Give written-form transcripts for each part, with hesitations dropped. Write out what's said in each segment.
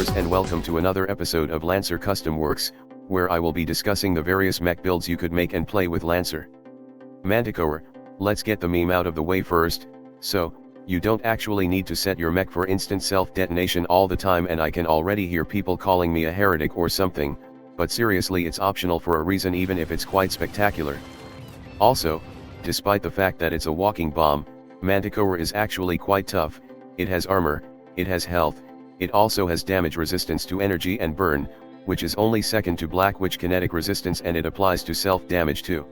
viewers, and welcome to another episode of Lancer Custom Werks, where I will be discussing the various mech builds you could make and play with Lancer. Manticore, let's get the meme out of the way first. So, you don't actually need to set your mech for instant self-detonation all the time, and I can already hear people calling me a heretic or something, but seriously, it's optional for a reason, even if it's quite spectacular. Also, despite the fact that it's a walking bomb, Manticore is actually quite tough. It has armor, it has health, it also has damage resistance to energy and burn, which is only second to Black Witch kinetic resistance, and it applies to self-damage too.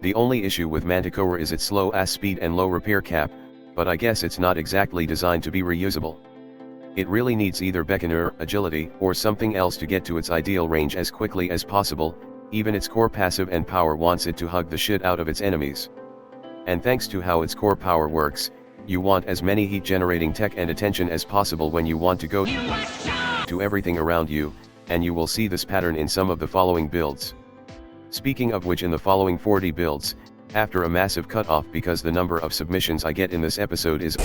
The only issue with Manticore is its slow ass speed and low repair cap, but I guess it's not exactly designed to be reusable. It really needs either Beckoner, agility, or something else to get to its ideal range as quickly as possible. Even its core passive and power wants it to hug the shit out of its enemies. And thanks to how its core power works, you want as many heat generating tech and attention as possible when you want to go to everything around you, and you will see this pattern in some of the following builds. Speaking of which, in the following 40 builds, after a massive cutoff because the number of submissions I get in this episode is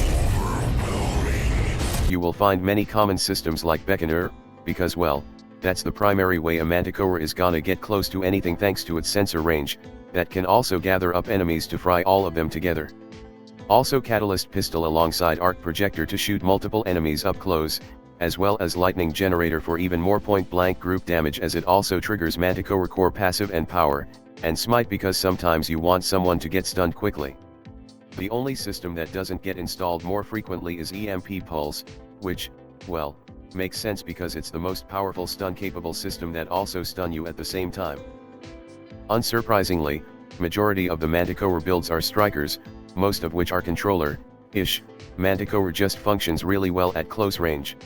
you will find many common systems like Beckoner, because well, that's the primary way a Manticore is gonna get close to anything thanks to its sensor range, that can also gather up enemies to fry all of them together. Also Catalyst Pistol alongside Arc Projector to shoot multiple enemies up close, as well as Lightning Generator for even more point-blank group damage, as it also triggers Manticore core passive and power, and Smite because sometimes you want someone to get stunned quickly. The only system that doesn't get installed more frequently is EMP Pulse, which, well, makes sense because it's the most powerful stun-capable system that also stun you at the same time. Unsurprisingly, majority of the Manticore builds are strikers, most of which are controller-ish. Manticore just functions really well at close range.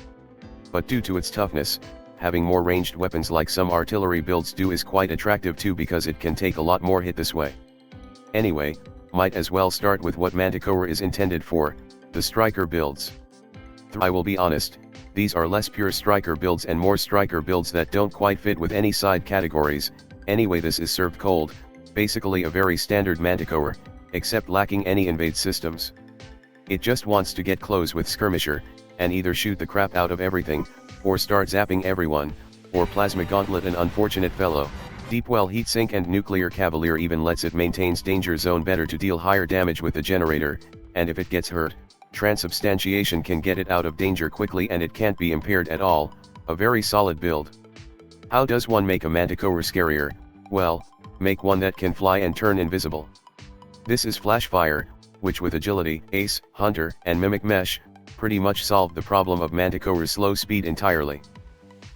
But due to its toughness, having more ranged weapons like some artillery builds do is quite attractive too, because it can take a lot more hit this way. Anyway, might as well start with what Manticore is intended for, the striker builds. I will be honest, these are less pure striker builds and more striker builds that don't quite fit with any side categories. Anyway, this is served cold, basically a very standard Manticore, except lacking any invade systems. It just wants to get close with Skirmisher, and either shoot the crap out of everything, or start zapping everyone, or Plasma Gauntlet an unfortunate fellow. Deepwell Heatsink and Nuclear Cavalier even lets it maintains danger zone better to deal higher damage with the generator, and if it gets hurt, Transubstantiation can get it out of danger quickly and it can't be impaired at all. A very solid build. How does one make a Manticore scarier? Well, make one that can fly and turn invisible. This is Flashfire, which with agility, ace, hunter, and mimic mesh, pretty much solved the problem of Manticore's slow speed entirely.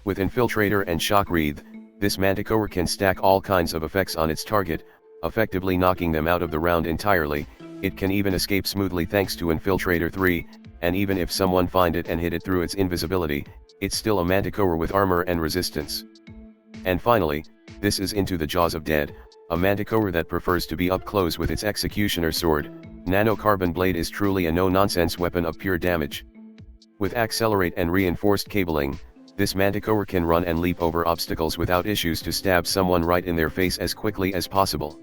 With Infiltrator and Shock Wreath, this Manticore can stack all kinds of effects on its target, effectively knocking them out of the round entirely. It can even escape smoothly thanks to Infiltrator 3, and even if someone find it and hit it through its invisibility, it's still a Manticore with armor and resistance. And finally, this is Into the Jaws of Dead, a Manticore that prefers to be up close with its Executioner Sword. Nanocarbon Blade is truly a no-nonsense weapon of pure damage. With Accelerate and reinforced cabling, this Manticore can run and leap over obstacles without issues to stab someone right in their face as quickly as possible.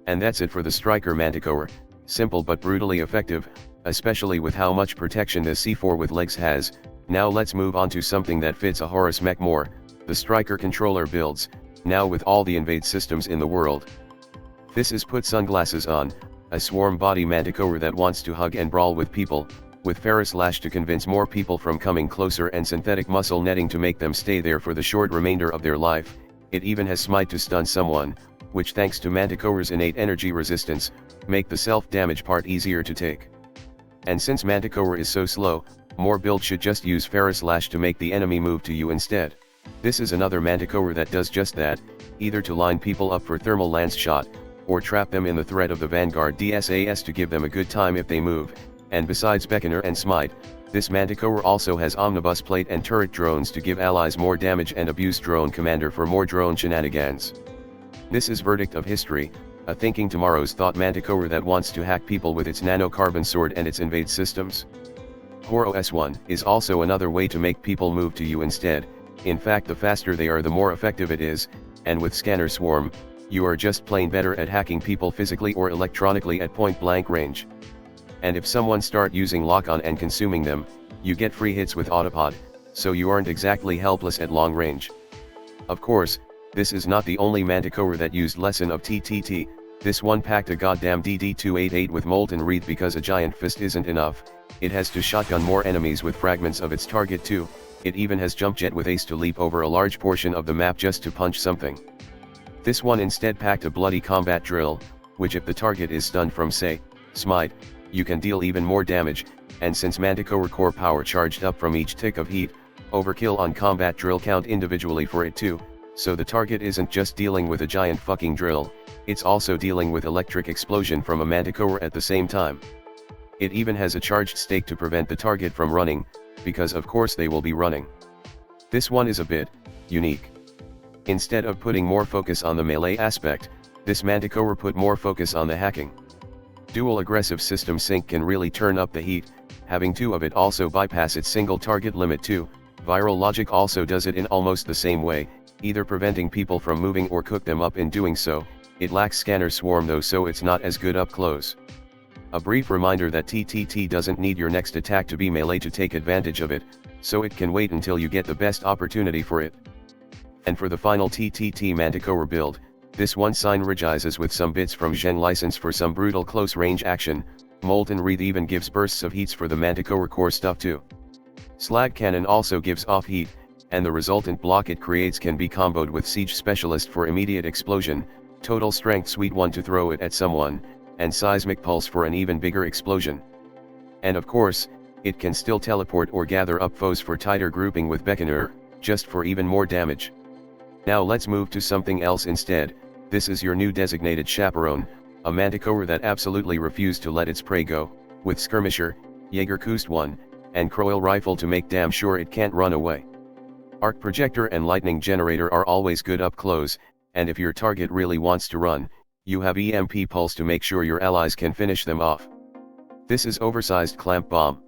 And that's it for the striker Manticore. Simple but brutally effective, especially with how much protection the C4 with legs has. Now let's move on to something that fits a Horus mech more, the striker controller builds, now with all the invade systems in the world. This is Put Sunglasses On, a swarm body Manticore that wants to hug and brawl with people, with Ferrous Lash to convince more people from coming closer and synthetic muscle netting to make them stay there for the short remainder of their life. It even has Smite to stun someone, which thanks to Manticore's innate energy resistance, make the self-damage part easier to take. And since Manticore is so slow, more builds should just use Ferrous Lash to make the enemy move to you instead. This is another Manticore that does just that, either to line people up for thermal lance shot, or trap them in the threat of the Vanguard DSAS to give them a good time if they move. And besides Beckoner and Smite, this Manticore also has Omnibus Plate and turret drones to give allies more damage, and Abuse Drone Commander for more drone shenanigans. This is Verdict of History, a thinking tomorrow's thought Manticore that wants to hack people with its nanocarbon sword and its invade systems. Horus 1 is also another way to make people move to you instead. In fact, the faster they are the more effective it is, and with Scanner Swarm, you are just plain better at hacking people physically or electronically at point blank range. And if someone start using lock-on and consuming them, you get free hits with Autopod, so you aren't exactly helpless at long range. Of course, this is not the only Manticore that used Lesson of TTT, this one packed a goddamn DD288 with Molten Wreath because a giant fist isn't enough, it has to shotgun more enemies with fragments of its target too, it even has Jump Jet with Ace to leap over a large portion of the map just to punch something. This one instead packed a bloody combat drill, which if the target is stunned from say, Smite, you can deal even more damage, and since Manticore core power charged up from each tick of heat, overkill on combat drill count individually for it too, so the target isn't just dealing with a giant fucking drill, it's also dealing with electric explosion from a Manticore at the same time. It even has a charged stake to prevent the target from running, because of course they will be running. This one is a bit unique. Instead of putting more focus on the melee aspect, this Manticore put more focus on the hacking. Dual aggressive system sync can really turn up the heat, having two of it also bypass its single target limit too. Viral logic also does it in almost the same way, either preventing people from moving or cook them up in doing so. It lacks scanner swarm though, so it's not as good up close. A brief reminder that TTT doesn't need your next attack to be melee to take advantage of it, so it can wait until you get the best opportunity for it. And for the final TTT Manticore build, this one synergizes with some bits from Gen license for some brutal close range action. Molten Wreath even gives bursts of heats for the Manticore core stuff too. Slag Cannon also gives off heat, and the resultant block it creates can be comboed with Siege Specialist for immediate explosion, Total Strength Sweet 1 to throw it at someone, and Seismic Pulse for an even bigger explosion. And of course, it can still teleport or gather up foes for tighter grouping with Beckoner, just for even more damage. Now let's move to something else instead. This is your new designated chaperone, a Manticore that absolutely refused to let its prey go, with Skirmisher, Jägerkust 1, and Croil Rifle to make damn sure it can't run away. Arc Projector and Lightning Generator are always good up close, and if your target really wants to run, you have EMP Pulse to make sure your allies can finish them off. This is Oversized Clamp Bomb.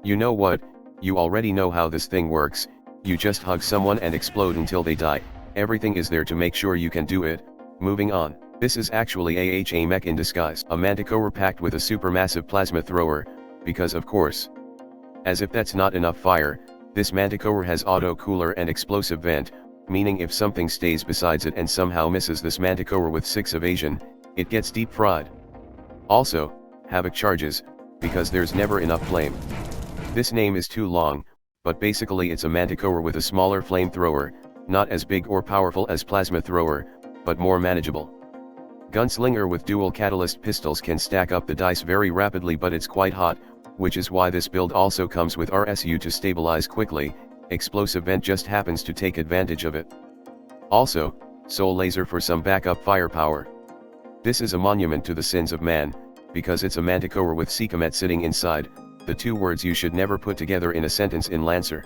You know what, you already know how this thing works, you just hug someone and explode until they die. Everything is there to make sure you can do it. Moving on. This is actually a mech in disguise. A Manticore packed with a supermassive plasma thrower, because of course. As if that's not enough fire, this Manticore has auto cooler and explosive vent, meaning if something stays besides it and somehow misses this Manticore with 6 evasion, it gets deep fried. Also, Havoc charges, because there's never enough flame. This name is too long, but basically it's a Manticore with a smaller flamethrower, not as big or powerful as Plasma Thrower, but more manageable. Gunslinger with dual catalyst pistols can stack up the dice very rapidly, but it's quite hot, which is why this build also comes with RSU to stabilize quickly. Explosive Vent just happens to take advantage of it. Also, Soul Laser for some backup firepower. This is a monument to the sins of man, because it's a Manticore with Seacomet sitting inside, the two words you should never put together in a sentence in Lancer.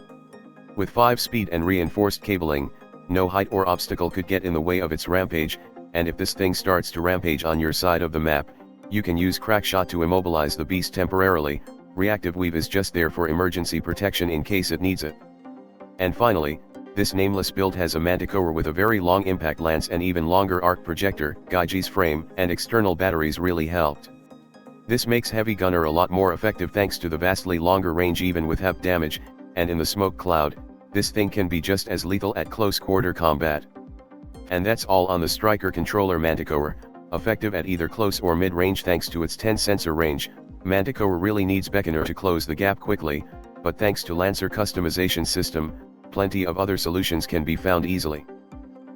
With 5 speed and reinforced cabling, no height or obstacle could get in the way of its rampage, and if this thing starts to rampage on your side of the map, you can use Crackshot to immobilize the beast temporarily. Reactive Weave is just there for emergency protection in case it needs it. And finally, this nameless build has a Manticore with a very long impact lance and even longer arc projector. Gaiji's frame and external batteries really helped. This makes Heavy Gunner a lot more effective thanks to the vastly longer range even with HEP damage, and in the smoke cloud, this thing can be just as lethal at close quarter combat. And that's all on the Striker Controller Manticore, effective at either close or mid-range thanks to its 10 sensor range. Manticore really needs Beckoner to close the gap quickly, but thanks to Lancer customization system, plenty of other solutions can be found easily.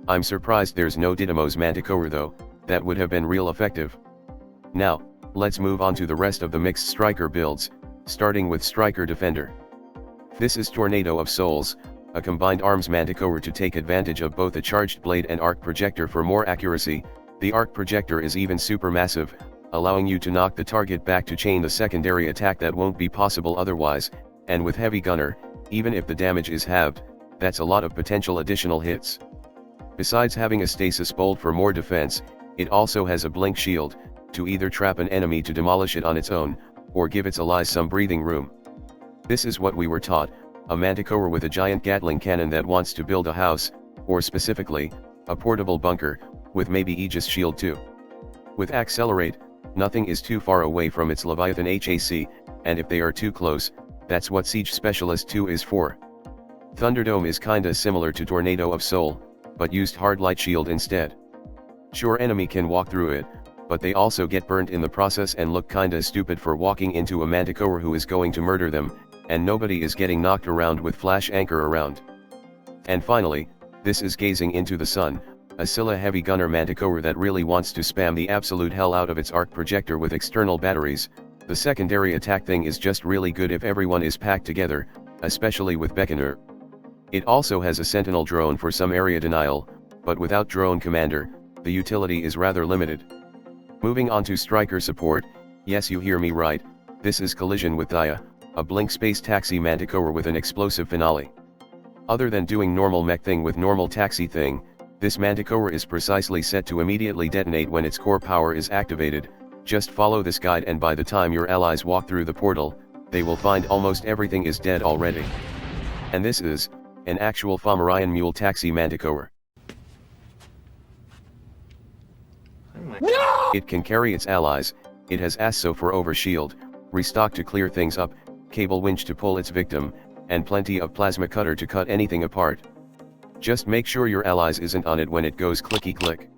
I'm surprised there's no Didymos Manticore though, that would have been real effective. Now, let's move on to the rest of the mixed Striker builds, starting with Striker Defender. This is Tornado of Souls, a combined arms Manticore to take advantage of both a charged blade and arc projector for more accuracy. The arc projector is even supermassive, allowing you to knock the target back to chain the secondary attack that won't be possible otherwise, and with Heavy Gunner, even if the damage is halved, that's a lot of potential additional hits. Besides having a stasis bolt for more defense, it also has a blink shield, to either trap an enemy to demolish it on its own, or give its allies some breathing room. This is what we were taught, a Manticore with a giant Gatling cannon that wants to build a house, or specifically, a portable bunker, with maybe Aegis shield too. With Accelerate, nothing is too far away from its Leviathan HAC, and if they are too close, that's what Siege Specialist 2 is for. Thunderdome is kinda similar to Tornado of Soul, but used hard light shield instead. Sure, enemy can walk through it, but they also get burnt in the process and look kinda stupid for walking into a Manticore who is going to murder them, and nobody is getting knocked around with flash anchor around. And finally, this is Gazing into the Sun, a Scylla heavy gunner Manticore that really wants to spam the absolute hell out of its arc projector with external batteries. The secondary attack thing is just really good if everyone is packed together, especially with Beckoner. It also has a sentinel drone for some area denial, but without drone commander, the utility is rather limited. Moving on to striker support, yes, you hear me right, this is Collision with Dia, a blink space taxi Manticore with an explosive finale. Other than doing normal mech thing with normal taxi thing, this Manticore is precisely set to immediately detonate when its core power is activated. Just follow this guide and by the time your allies walk through the portal, they will find almost everything is dead already. And this is an actual Fomorian mule taxi Manticore. No! It can carry its allies, it has ASO for overshield, restock to clear things up, cable winch to pull its victim, and plenty of plasma cutter to cut anything apart. Just make sure your allies isn't on it when it goes clicky click.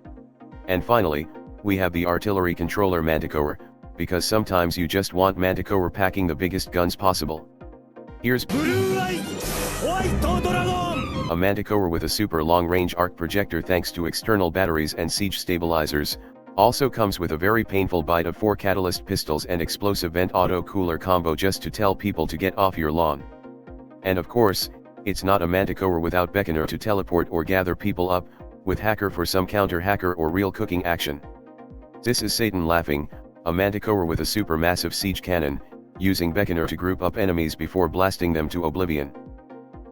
And finally, we have the artillery controller Manticore, because sometimes you just want Manticore packing the biggest guns possible. Here's a Manticore with a super long-range arc projector thanks to external batteries and siege stabilizers, also comes with a very painful bite of 4 catalyst pistols and explosive vent auto cooler combo just to tell people to get off your lawn. And of course, it's not a Manticore without Beckoner to teleport or gather people up, with hacker for some counter-hacker or real cooking action. This is Satan Laughing, a Manticore with a supermassive siege cannon, using Beckoner to group up enemies before blasting them to oblivion.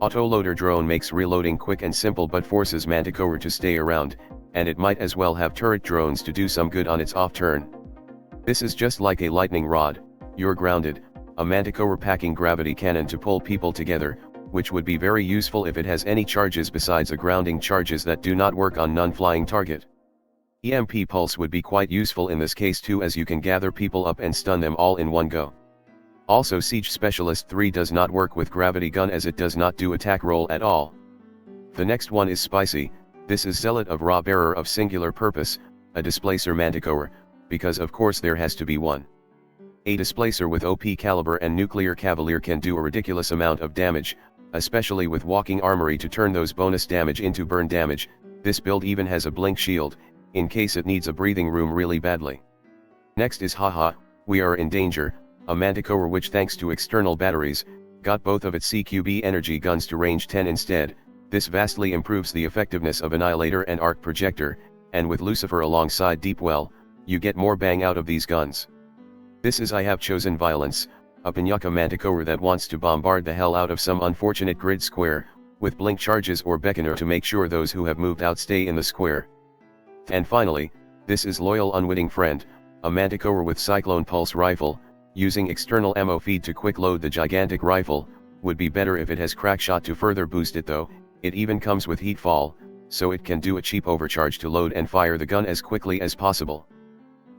Autoloader drone makes reloading quick and simple but forces Manticore to stay around, and it might as well have turret drones to do some good on its off turn. This is just like a lightning rod, you're grounded, a Manticore packing gravity cannon to pull people together, which would be very useful if it has any charges besides a grounding charges that do not work on non-flying target. EMP pulse would be quite useful in this case too, as you can gather people up and stun them all in one go. Also, Siege Specialist 3 does not work with gravity gun as it does not do attack roll at all. The next one is Spicy. This is Zealot of Raw Bearer of Singular Purpose, a displacer Manticore, because of course there has to be one. A displacer with OP caliber and nuclear cavalier can do a ridiculous amount of damage, especially with walking armory to turn those bonus damage into burn damage. This build even has a blink shield, in case it needs a breathing room really badly. Next is Haha, We Are in Danger, a Manticore which thanks to external batteries, got both of its CQB energy guns to range 10 instead. This vastly improves the effectiveness of Annihilator and Arc Projector, and with Lucifer alongside Deepwell, you get more bang out of these guns. This is I Have Chosen Violence, a Piñaca Manticore that wants to bombard the hell out of some unfortunate grid square, with blink charges or Beckoner to make sure those who have moved out stay in the square. And finally, this is Loyal Unwitting Friend, a Manticore with Cyclone Pulse Rifle, using external ammo feed to quick load the gigantic rifle. Would be better if it has Crackshot to further boost it though. It even comes with Heat Fall, so it can do a cheap overcharge to load and fire the gun as quickly as possible.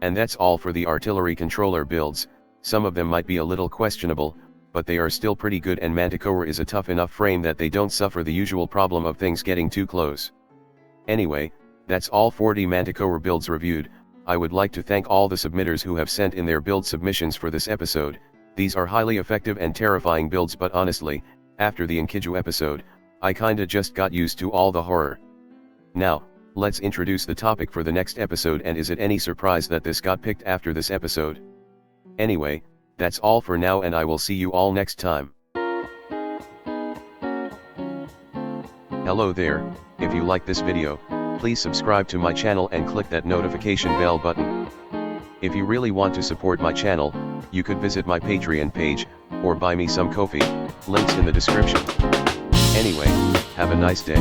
And that's all for the artillery controller builds. Some of them might be a little questionable, but they are still pretty good, and Manticore is a tough enough frame that they don't suffer the usual problem of things getting too close. Anyway, that's all 40 Manticore builds reviewed. I would like to thank all the submitters who have sent in their build submissions for this episode. These are highly effective and terrifying builds, but honestly, after the Inkiju episode, I kinda just got used to all the horror. Now, let's introduce the topic for the next episode, and is it any surprise that this got picked after this episode? Anyway, that's all for now, and I will see you all next time. Hello there, if you like this video, please subscribe to my channel and click that notification bell button. If you really want to support my channel, you could visit my Patreon page, or buy me some coffee, links in the description. Anyway, have a nice day.